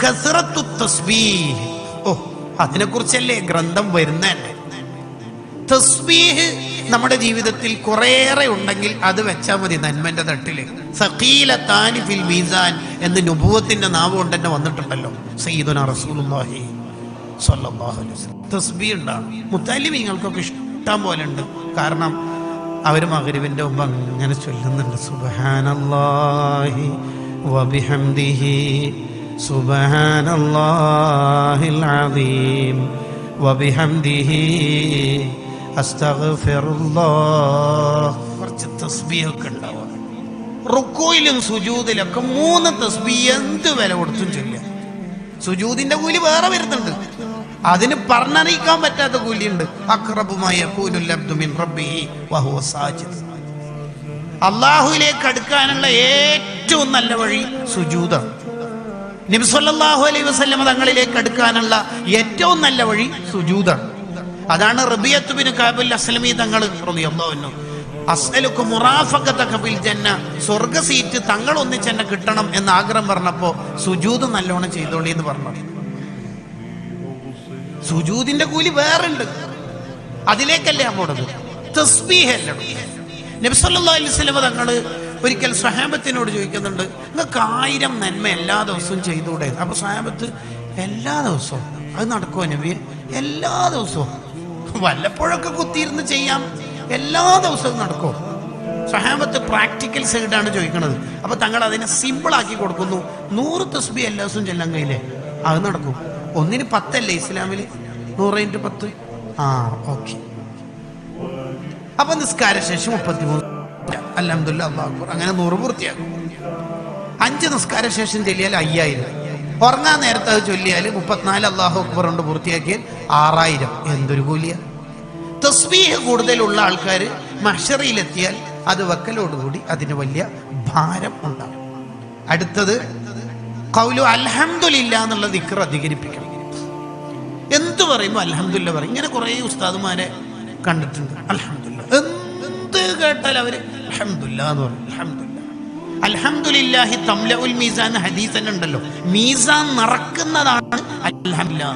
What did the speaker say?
കസ്റത്തു തസ്ബീഹ്. അതിനെക്കുറിച്ചല്ലേ ഗ്രന്ഥം വരുന്നതന്നെ. തസ്ബീഹ് നമ്മുടെ ജീവിതത്തിൽ കുറേയേറെ ഉണ്ടെങ്കിൽ അത് വെച്ചാൽ മതി നന്മന്റെ തട്ടില്. സഖീലത്താനി ഫിൽ മീസാൻ എന്ന് നുബുവത്തിന്റെ നാവ് കൊണ്ട് തന്നെ വന്നിട്ടുണ്ടല്ലോ സയ്യിദുനാ റസൂലുള്ളാഹി സ്വല്ലല്ലാഹു അലൈഹി വസല്ലം. തസ്ബീഹ് ഉണ്ടാകും. മുത്തല്ലിമീങ്ങൾക്കൊക്കെ ഇഷ്ടം പോലെ ഉണ്ട്. കാരണം അവർ മഗ്രിബിന്റെ മുമ്പ് അങ്ങനെ ചൊല്ലുന്നുണ്ട്, സുബ്ഹാനല്ലാഹി വബിഹംദിഹി സുബ്ഹാനല്ലാഹിൽ അസീം വബിഹംദിഹി അസ്തഗ്ഫിറുല്ലാഹ്. കുറച്ച് തസ്ബീഹ് ഒക്കെ ഉണ്ടാവും. റുക്കൂയിലും സുജൂദിലൊക്കെ 3 തസ്ബീഹ് എന്ത് വില കൊടുത്തും ചൊല്ലുക. സുജൂദിന്റെ കൂലി വേറെ വരുന്നുണ്ട്, അതിന് പറഞ്ഞറിയിക്കാൻ പറ്റാത്ത കൂലിയുണ്ട്. അഖ്റബുമായ യകൂനുൽ അബ്ദു മിൻ റബ്ബിഹി വഹുവ സാജിദ്. അല്ലാഹുവിലേക്ക് അടുക്കാനുള്ള ഏറ്റവും നല്ല വഴി സുജൂദാണ്. നബി സല്ലല്ലാഹു അലൈഹി വസല്ലം തങ്ങളിലേക്ക് അടുക്കാനുള്ള ഏറ്റവും നല്ല വഴി സുജൂദാണ്. അതാണ് റബീഅത്ത് ബിൻ കഅബ് അസ്ലമി തങ്ങൾ റളിയല്ലാഹു അൻഹു അസ്അലുക മുറാഫഖതക ഫിൽ ജന്ന, സ്വർഗ്ഗ സീറ്റ് തങ്ങൾ ഒന്നിച്ച് എന്നെ കിട്ടണം എന്ന് ആഗ്രഹം പറഞ്ഞപ്പോ സുജൂദ് നല്ലോണം ചെയ്തോളി എന്ന് പറഞ്ഞു. സുജൂദിന്റെ കൂലി വേറുണ്ട്, അതിലേക്കല്ലേ പോണത്. തസ്ബീഹ് അല്ല. നബി സല്ലല്ലാഹു അലൈഹി വസല്ലം തങ്ങൾ ഒരിക്കൽ സ്വഹാബത്തിനോട് ചോദിക്കുന്നുണ്ട്, നിങ്ങൾക്ക് 1000 നന്മ എല്ലാ ദിവസവും ചെയ്തുകൂടെ? അപ്പൊ സ്വഹാബത്ത്, എല്ലാ ദിവസവും അത് നടക്കുമോ നബിയെ? എല്ലാ ദിവസവും വല്ലപ്പോഴൊക്കെ കുത്തിയിരുന്ന് ചെയ്യാം, എല്ലാ ദിവസവും നടക്കുമോ? സ്വഹാബത്ത് പ്രാക്ടിക്കൽ സൈഡാണ് ചോദിക്കുന്നത്. അപ്പൊ തങ്ങൾ അതിനെ സിമ്പിൾ ആക്കി കൊടുക്കുന്നു. 100 തസ്ബീഹ് എല്ലാ ദിവസവും ചെല്ലാൻ കഴിയില്ലേ? അത് നടക്കും. 1-ന് 10 അല്ലേ ഇസ്ലാമില്? 100 × 10. ഓക്കെ. അപ്പൊ നിസ്കാര ശേഷം 33 അൽഹംദുലില്ലാഹ് അല്ലാഹു അക്ബർ, അങ്ങനെ 100 പൂർത്തിയാക്കും. 5 നിസ്കാര ശേഷം ചൊല്ലിയാൽ 5000. ഉറങ്ങാൻ നേരത്തെ അത് ചൊല്ലിയാൽ 34 അല്ലാഹു അക്ബർ കൊണ്ട് പൂർത്തിയാക്കിയാൽ 6000. എന്തൊരു കൂലിയ! തസ്ബീഹ് കൂടുതലുള്ള ആൾക്കാർ മഹ്ശറിലെത്തിയാൽ അത് വക്കലോടുകൂടി അതിന് വലിയ ഭാരം ഉണ്ടാകും. അടുത്തത് ഖൗലു അൽഹംദുലില്ലാ എന്നുള്ള ദിക്ർ അധികരിപ്പിക്കണം. എന്ത് പറയുമ്പോൾ അൽഹംദുലില്ലാ പറയും. ഇങ്ങനെ കുറേ ഉസ്താദുമാരെ കണ്ടിട്ടുണ്ട്. അൽഹംദുലില്ലാ എന്ത് കേട്ടാൽ അവര് അൽഹംദുലില്ലാ എന്ന് പറയും. അൽഹംദുലില്ലാ അൽഹംദുലില്ലാഹി തംലഉൽ മീസാൻ ഹദീസ് തന്നെ ഉണ്ടല്ലോ. മീസാൻ നിറക്കുന്നതാണ് അൽഹംദുലില്ലാ.